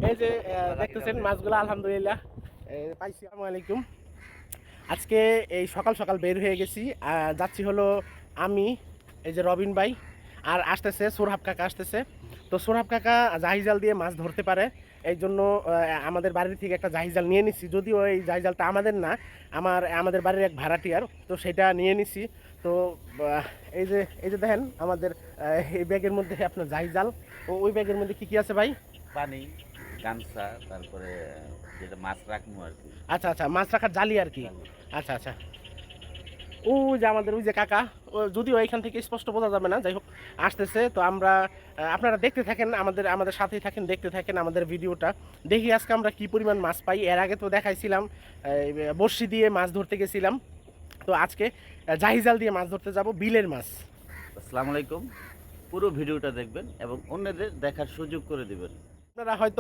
এই যে দেখতেছেন মাছগুলো আলহামদুলিল্লাহ পাইছি। আসসালামু আলাইকুম। আজকে এই সকাল সকাল বের হয়ে গেছি, যাচ্ছি হলো আমি, এই যে রবিন ভাই, আর আসতেছে সোরহাব কাকা আসতেছে। তো সোরহাব কাকা জাহিজাল দিয়ে মাছ ধরতে পারে, এই জন্য আমাদের বাড়ির থেকে একটা জাহিজাল নিয়ে নিছি। যদিও এই জাহিজালটা আমাদের না, আমাদের বাড়ির এক ভাড়াটিয়ার, তো সেটা নিয়ে নিছি। তো এই যে দেখেন আমাদের এই ব্যাগের মধ্যে আপনার জাহিজাল, ও ওই ব্যাগের মধ্যে কি কি আছে ভাই? পানি, গামছা, তারপরে যেটা মাছ রাখবো আর কি। আচ্ছা আচ্ছা, মাছ রাখার জালি আর কি। জানি। আচ্ছা আচ্ছা, ও যে আমাদের ওই যে কাকা, ও যদিও এখান থেকে স্পষ্ট বোঝা যাবে না, যাই হোক আসতেছে। তো আমরা আপনারা দেখতে থাকেন, আমাদের আমাদের সাথেই থাকেন, দেখতে থাকেন আমাদের ভিডিওটা। দেখি আজকে আমরা কি পরিমাণ মাছ পাই। এর আগে তো দেখাইছিলাম বড়শি দিয়ে মাছ ধরতে গেছিলাম, তো আজকে জাহিজাল দিয়ে মাছ ধরতে যাব, বিলের মাছ। আসসালামু আলাইকুম। পুরো ভিডিওটা দেখবেন এবং অন্যদের দেখার সুযোগ করে দিবেন। আপনারা হয়তো